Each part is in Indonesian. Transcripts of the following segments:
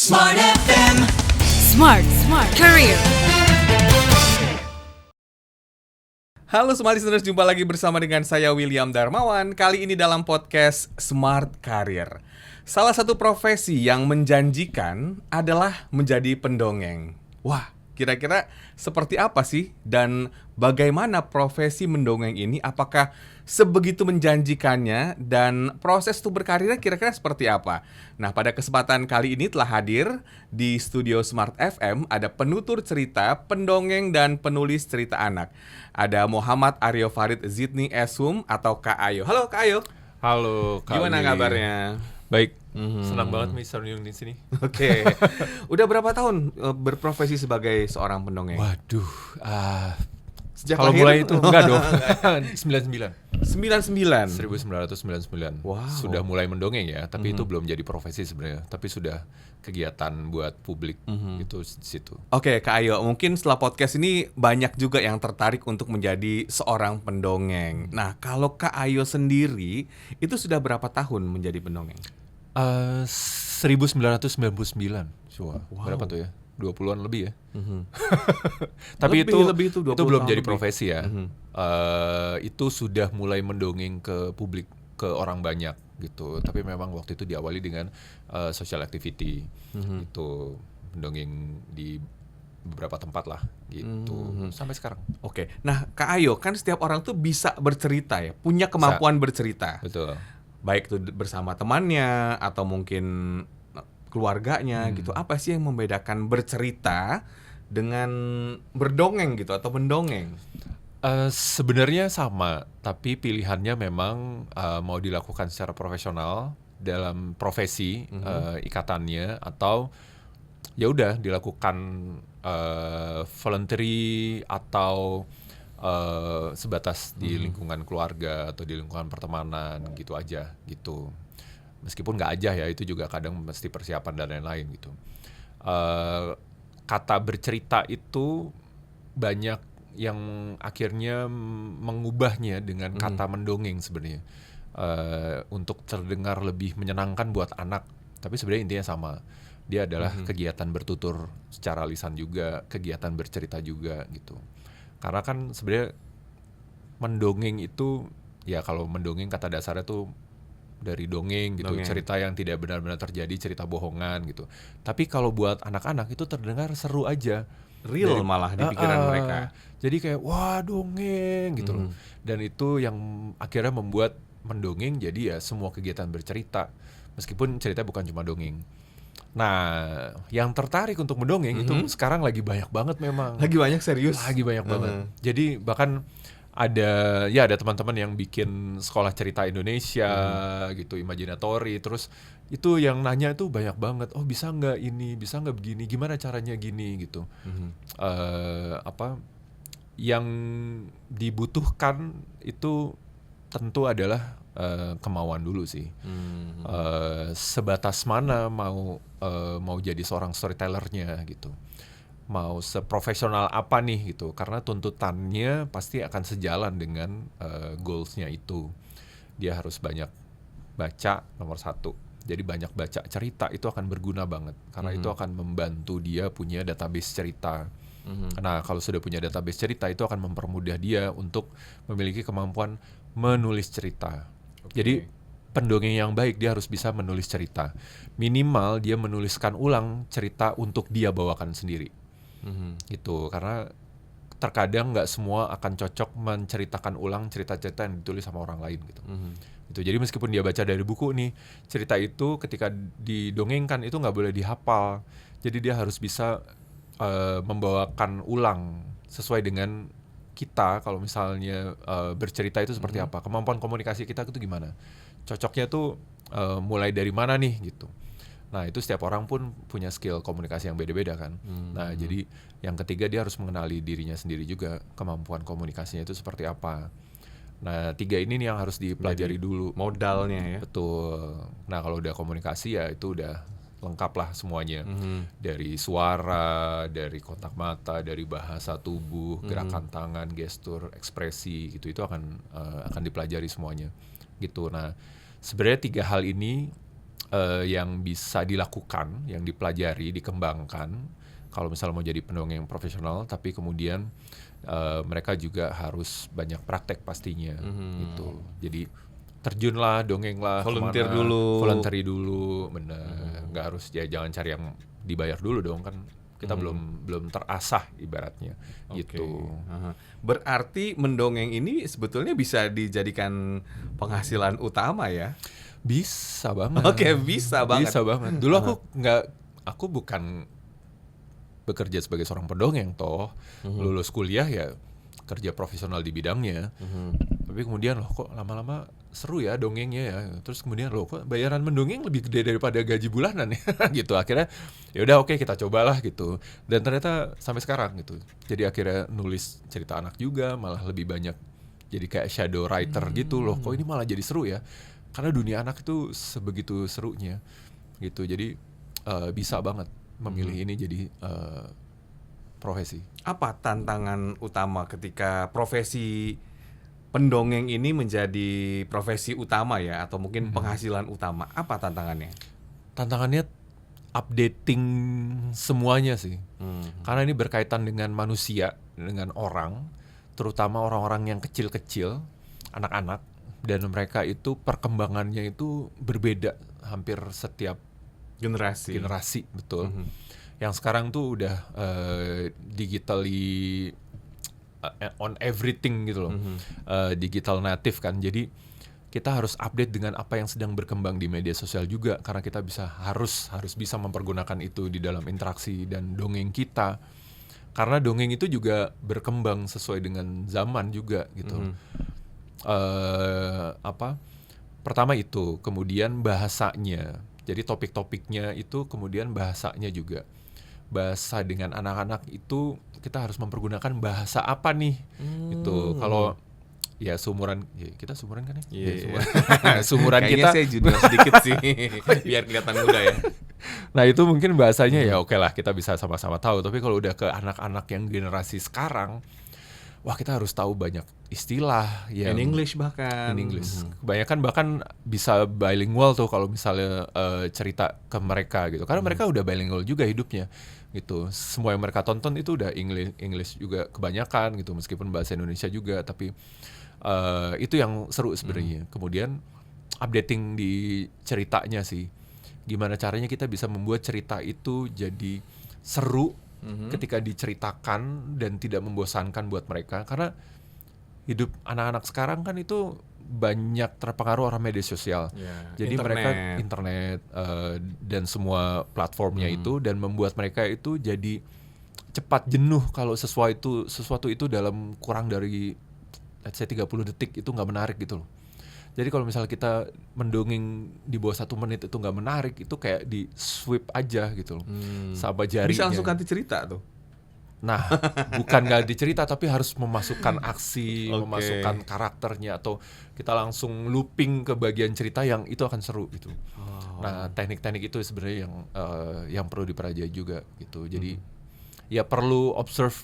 Smart FM. Smart Career. Halo Smart Listeners, jumpa lagi bersama dengan saya William Darmawan. Kali ini dalam podcast Smart Career. Salah satu profesi yang menjanjikan adalah menjadi pendongeng. Wah, kira-kira seperti apa sih? Dan bagaimana profesi mendongeng ini? Apakah sebegitu menjanjikannya? Dan proses untuk berkarirnya kira-kira seperti apa? Nah, pada kesempatan kali ini telah hadir di studio Smart FM ada penutur cerita, pendongeng, dan penulis cerita anak. Ada Muhammad Aryo Farid Zidni Eshum atau Kak Ayo. Halo Kak Ayo. Halo Kak Gimana Willy. kabarnya? Baik, senang banget bisa reunian di sini. Oke. Udah berapa tahun berprofesi sebagai seorang pendongeng? Waduh, Sejak kalau lahir? mulai itu enggak dong. 99, 99. 1999. Wow. Sudah mulai mendongeng ya, tapi itu belum jadi profesi sebenarnya, tapi sudah kegiatan buat publik itu di situ. Oke, Kak Ayo, mungkin setelah podcast ini banyak juga yang tertarik untuk menjadi seorang pendongeng. Nah, kalau Kak Ayo sendiri, itu sudah berapa tahun menjadi pendongeng? 1999. Coba, Wow. berapa tuh ya? 20-an lebih ya. Tapi Lebih itu 20 itu belum tahun jadi lebih. profesi ya. Itu sudah mulai mendongeng ke publik, ke orang banyak gitu. Tapi memang waktu itu diawali dengan social activity. Itu mendongeng di beberapa tempat lah gitu. Sampai sekarang. Oke, nah Kak Ayo, kan setiap orang tuh bisa bercerita ya, punya kemampuan bercerita. Betul. Baik itu bersama temannya atau mungkin keluarganya gitu. Apa sih yang membedakan bercerita dengan berdongeng gitu atau mendongeng? Sebenarnya sama, tapi pilihannya memang mau dilakukan secara profesional dalam profesi ikatannya, atau ya udah dilakukan voluntary atau sebatas di lingkungan keluarga atau di lingkungan pertemanan gitu aja gitu. Meskipun nggak aja ya, itu juga kadang mesti persiapan dan lain-lain gitu. Kata bercerita itu banyak yang akhirnya mengubahnya dengan kata mendongeng sebenarnya, untuk terdengar lebih menyenangkan buat anak. Tapi sebenarnya intinya sama. Dia adalah kegiatan bertutur secara lisan juga, kegiatan bercerita juga gitu. Karena kan sebenarnya mendongeng itu ya, kalau mendongeng kata dasarnya tuh dari dongeng gitu, cerita yang tidak benar-benar terjadi, cerita bohongan gitu. Tapi kalau buat anak-anak itu terdengar seru aja, Real malah di pikiran mereka. Jadi kayak wah dongeng gitu loh. Dan itu yang akhirnya membuat mendongeng jadi ya semua kegiatan bercerita, meskipun cerita bukan cuma dongeng. Nah, yang tertarik untuk mendongeng itu sekarang lagi banyak banget memang. Lagi banyak, serius? Lagi banyak banget. Jadi bahkan ada teman-teman yang bikin sekolah cerita Indonesia gitu, imajinatori, terus itu yang nanya itu banyak banget. Oh, bisa nggak ini, bisa nggak begini, gimana caranya gini gitu. Yang dibutuhkan itu tentu adalah kemauan dulu sih. Sebatas mana mau jadi seorang storytellernya gitu. Mau seprofesional apa nih gitu, karena tuntutannya pasti akan sejalan dengan goals-nya itu. Dia harus banyak baca, nomor satu. Jadi banyak baca cerita itu akan berguna banget, karena itu akan membantu dia punya database cerita. Nah, kalau sudah punya database cerita, itu akan mempermudah dia untuk memiliki kemampuan menulis cerita. Jadi pendongeng yang baik dia harus bisa menulis cerita. Minimal dia menuliskan ulang cerita untuk dia bawakan sendiri. Gitu, karena terkadang nggak semua akan cocok menceritakan ulang cerita-cerita yang ditulis sama orang lain gitu. Gitu. Jadi meskipun dia baca dari buku nih, cerita itu ketika didongengkan itu nggak boleh dihafal. Jadi dia harus bisa membawakan ulang sesuai dengan kita. Kalau misalnya bercerita itu seperti apa, kemampuan komunikasi kita itu gimana, cocoknya tuh mulai dari mana nih gitu. Nah, itu setiap orang pun punya skill komunikasi yang beda-beda kan. Nah, jadi yang ketiga dia harus mengenali dirinya sendiri juga, kemampuan komunikasinya itu seperti apa. Nah, 3 ini nih yang harus dipelajari dulu. Modalnya ya. Betul. Nah, kalau udah komunikasi ya itu udah lengkap lah semuanya. Dari suara, dari kontak mata, dari bahasa tubuh, gerakan tangan, gestur, ekspresi gitu, itu akan dipelajari semuanya. Gitu. Nah, sebenarnya 3 hal ini yang bisa dilakukan, yang dipelajari, dikembangkan kalau misalnya mau jadi pendongeng profesional, tapi kemudian mereka juga harus banyak praktek pastinya gitu. Jadi terjunlah, dongenglah, Volunteer kemana, dulu. voluntary dulu, bener. Nggak harus jangan cari yang dibayar dulu dong, kan kita belum terasah ibaratnya gitu. Aha. Berarti mendongeng ini sebetulnya bisa dijadikan penghasilan utama ya? Bisa banget. Oke, bisa banget. Bisa banget. Dulu aku bukan bekerja sebagai seorang pendongeng toh. Lulus kuliah ya kerja profesional di bidangnya. Tapi kemudian loh kok lama-lama seru ya dongengnya ya. Terus kemudian loh kok bayaran mendongeng lebih gede daripada gaji bulanan ya gitu. Akhirnya ya udah oke, kita cobalah gitu. Dan ternyata sampai sekarang gitu. Jadi akhirnya nulis cerita anak juga malah lebih banyak. Jadi kayak shadow writer gitu loh. Kok ini malah jadi seru ya. Karena dunia anak itu sebegitu serunya gitu. Jadi bisa banget memilih ini jadi profesi. Apa tantangan utama ketika profesi pendongeng ini menjadi profesi utama ya, atau mungkin penghasilan utama? Apa tantangannya? Tantangannya updating semuanya sih. Karena ini berkaitan dengan manusia, dengan orang, terutama orang-orang yang kecil-kecil, anak-anak, dan mereka itu perkembangannya itu berbeda hampir setiap generasi, betul. Yang sekarang tuh udah digitally on everything gitu loh, digital native kan. Jadi kita harus update dengan apa yang sedang berkembang di media sosial juga, karena kita harus bisa mempergunakan itu di dalam interaksi dan dongeng kita. Karena dongeng itu juga berkembang sesuai dengan zaman juga gitu. Pertama itu, kemudian bahasanya. Jadi topik-topiknya itu kemudian bahasanya juga. Bahasa dengan anak-anak itu kita harus mempergunakan bahasa apa nih? Itu kalau ya seumuran, ya kita seumuran kan ya? Iya, Seumuran kayaknya kita. saya junior sedikit sih, biar kelihatan muda ya. Nah itu mungkin bahasanya ya oke lah, kita bisa sama-sama tahu. Tapi kalau udah ke anak-anak yang generasi sekarang, wah kita harus tahu banyak istilah yang In English bahkan. in English. Kebanyakan bahkan bisa bilingual tuh kalau misalnya cerita ke mereka gitu. Karena mereka udah bilingual juga hidupnya gitu. Semua yang mereka tonton itu udah English juga kebanyakan gitu, meskipun bahasa Indonesia juga, tapi itu yang seru sebenarnya. Kemudian updating di ceritanya sih. Gimana caranya kita bisa membuat cerita itu jadi seru ketika diceritakan dan tidak membosankan buat mereka, karena hidup anak-anak sekarang kan itu banyak terpengaruh oleh media sosial. Jadi mereka internet dan semua platformnya itu, dan membuat mereka itu jadi cepat jenuh kalau sesuatu itu dalam kurang dari let's say 30 detik itu nggak menarik gitu loh. Jadi kalau misalnya kita mendongeng di bawah 1 menit itu nggak menarik, itu kayak di sweep aja gitu loh, sama jarinya. Bisa langsung ganti cerita tuh. Nah, bukan ganti cerita, tapi harus memasukkan aksi, Oke. memasukkan karakternya, atau kita langsung looping ke bagian cerita yang itu akan seru gitu. Nah, teknik-teknik itu sebenarnya yang perlu dipelajari juga gitu. Jadi ya perlu observe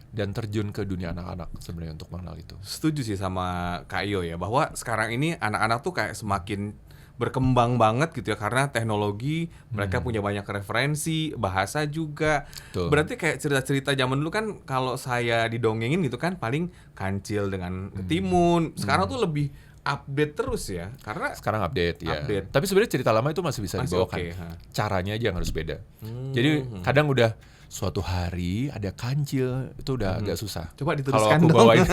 dan terjun ke dunia anak-anak sebenarnya untuk mengenal itu. Setuju sih sama Kak Iyo ya, bahwa sekarang ini anak-anak tuh kayak semakin berkembang banget gitu ya, karena teknologi, mereka punya banyak referensi, bahasa juga. Betul. Berarti kayak cerita-cerita zaman dulu kan, kalau saya didongengin gitu kan paling Kancil dengan Ketimun. Sekarang tuh lebih update terus ya, karena Sekarang update ya. Update. Tapi sebenarnya cerita lama itu masih bisa Masih dibawakan. oke, ha. Caranya aja yang harus beda. Jadi kadang udah suatu hari ada Kancil, itu udah agak susah. Coba Kalau diteruskan aku dong. bawain.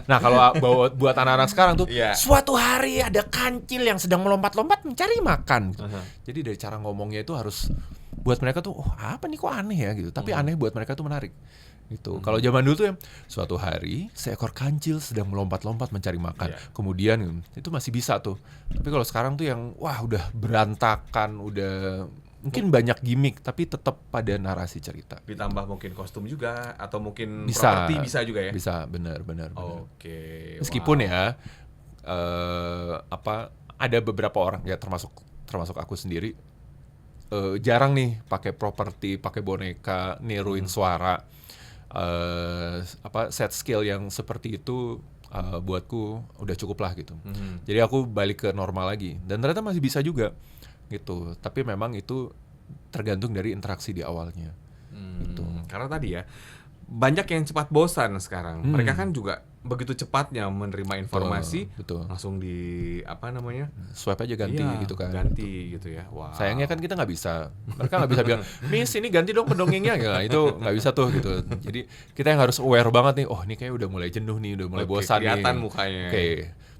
Nah, kalau buat anak-anak sekarang tuh, Iya. suatu hari ada Kancil yang sedang melompat-lompat mencari makan. Gitu. Jadi dari cara ngomongnya itu harus buat mereka tuh, oh apa nih kok aneh ya gitu. Tapi aneh buat mereka tuh menarik. Gitu. Kalau zaman dulu tuh yang suatu hari seekor kancil sedang melompat-lompat mencari makan. Iya. Kemudian itu masih bisa tuh. Tapi kalau sekarang tuh yang wah udah berantakan, udah mungkin banyak gimmick tapi tetap pada narasi cerita. Ditambah mungkin kostum juga, atau mungkin Bisa. properti bisa juga ya. Bisa, benar. Oke. Meskipun wow. ya ada beberapa orang ya termasuk aku sendiri jarang nih pakai properti, pakai boneka, niruin suara. Set skill yang seperti itu buatku udah cukup lah gitu. Jadi aku balik ke normal lagi, dan ternyata masih bisa juga. gitu. Tapi memang itu tergantung dari interaksi di awalnya. Gitu. Karena tadi ya banyak yang cepat bosan sekarang. Mereka kan juga begitu cepatnya menerima informasi, Betul. langsung di apa namanya, Swipe aja ganti iya, gitu kan. ganti gitu ya. Wow. Sayangnya kan kita nggak bisa, mereka nggak bisa bilang, Miss ini ganti dong pendongengnya, ya, itu nggak bisa tuh gitu. Jadi kita yang harus aware banget nih, oh ini kayak udah mulai jenuh nih, udah mulai Oke, bosan nih. kelihatan mukanya. Oke,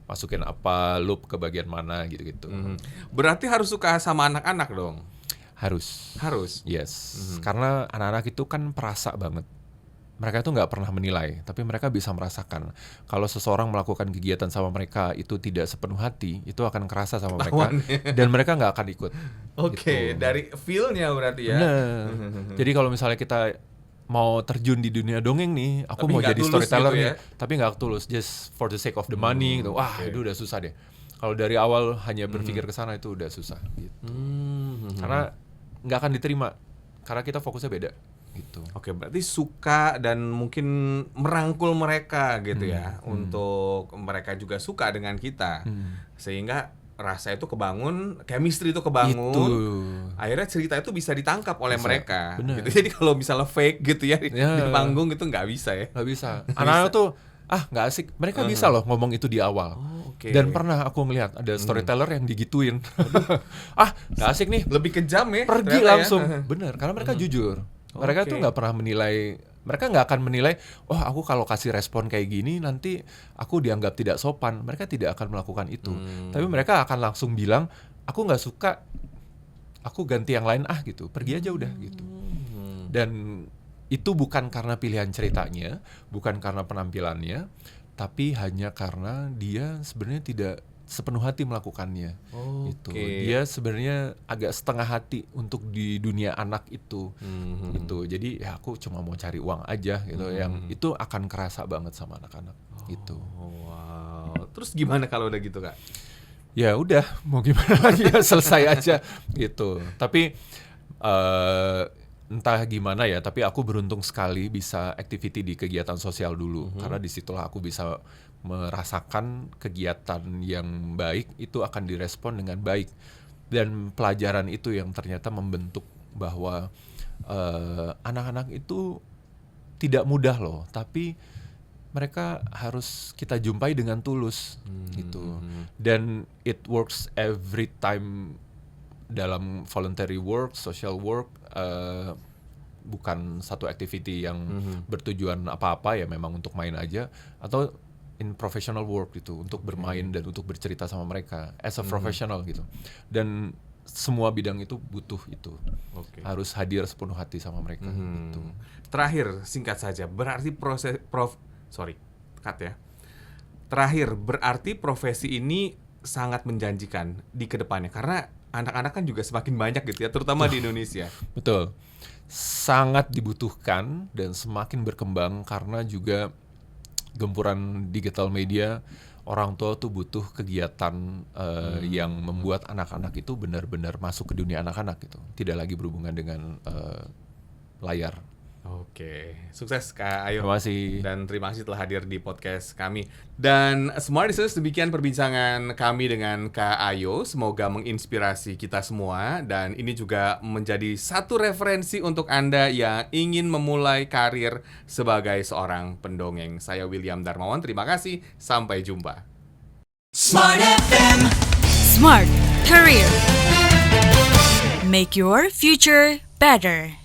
masukin apa, loop ke bagian mana gitu-gitu. Berarti harus suka sama anak-anak dong. Harus, yes, Mhm. karena anak-anak itu kan perasa banget. Mereka itu nggak pernah menilai, tapi mereka bisa merasakan. Kalau seseorang melakukan kegiatan sama mereka itu tidak sepenuh hati, itu akan kerasa sama mereka, dan mereka nggak akan ikut. Oke, Gitu. dari feel-nya berarti ya. Bener. Jadi kalau misalnya kita mau terjun di dunia dongeng nih, aku Tapi mau nggak jadi tulus storyteller gitu nih, ya? tapi nggak tulus, just for the sake of the money gitu. Wah, oke. itu udah susah deh. Kalau dari awal hanya berpikir ke sana itu udah susah gitu. Karena nggak akan diterima, karena kita fokusnya beda gitu. Oke, berarti suka dan mungkin merangkul mereka gitu ya, untuk mereka juga suka dengan kita, sehingga rasa itu kebangun, chemistry itu kebangun, Itu. akhirnya cerita itu bisa ditangkap oleh Bisa, mereka. bener. Gitu. Jadi kalau misalnya fake gitu ya di panggung itu nggak bisa ya. Nggak bisa. Anak-anak tuh nggak asik. Mereka bisa loh ngomong itu di awal. Oke. Dan pernah aku ngelihat ada storyteller yang digituin. Nggak asik nih. Lebih kejam ya. Pergi ternyata langsung. ya. Bener, karena mereka jujur. Mereka Oke. tuh nggak pernah menilai. Mereka nggak akan menilai, oh aku kalau kasih respon kayak gini nanti aku dianggap tidak sopan. Mereka tidak akan melakukan itu. Tapi mereka akan langsung bilang, aku nggak suka, aku ganti yang lain gitu. Pergi aja udah gitu. Dan itu bukan karena pilihan ceritanya, bukan karena penampilannya, tapi hanya karena dia sebenarnya tidak sepenuh hati melakukannya. Gitu. Dia sebenarnya agak setengah hati untuk di dunia anak itu. Gitu. Jadi ya aku cuma mau cari uang aja gitu. Yang itu akan kerasa banget sama anak-anak gitu. Wow. Terus gimana kalau udah gitu, Kak? Ya udah, mau gimana lagi ya, selesai aja gitu. Tapi entah gimana ya, tapi aku beruntung sekali bisa activity di kegiatan sosial dulu, karena disitulah aku bisa merasakan kegiatan yang baik itu akan direspon dengan baik, dan pelajaran itu yang ternyata membentuk bahwa anak-anak itu tidak mudah loh, tapi mereka harus kita jumpai dengan tulus gitu, dan it works every time dalam voluntary work, social work, bukan satu activity yang bertujuan apa-apa ya, memang untuk main aja, atau in professional work gitu, untuk bermain dan untuk bercerita sama mereka as a professional gitu. Dan semua bidang itu butuh itu. Harus hadir sepenuh hati sama mereka gitu. Terakhir, singkat saja, berarti Terakhir, berarti profesi ini sangat menjanjikan di kedepannya, karena anak-anak kan juga semakin banyak gitu ya, terutama di Indonesia. Betul. Sangat dibutuhkan dan semakin berkembang karena juga gempuran digital media. Orang tua tuh butuh kegiatan yang membuat anak-anak itu benar-benar masuk ke dunia anak-anak gitu. Tidak lagi berhubungan dengan layar. Oke, sukses Kak Ayo. Terima kasih. Dan terima kasih telah hadir di podcast kami. Dan Smart Listeners, demikian perbincangan kami dengan Kak Ayo. Semoga menginspirasi kita semua. Dan ini juga menjadi satu referensi untuk Anda yang ingin memulai karir sebagai seorang pendongeng. Saya William Darmawan, terima kasih. Sampai jumpa. Smart FM. Smart Career. Make your future better.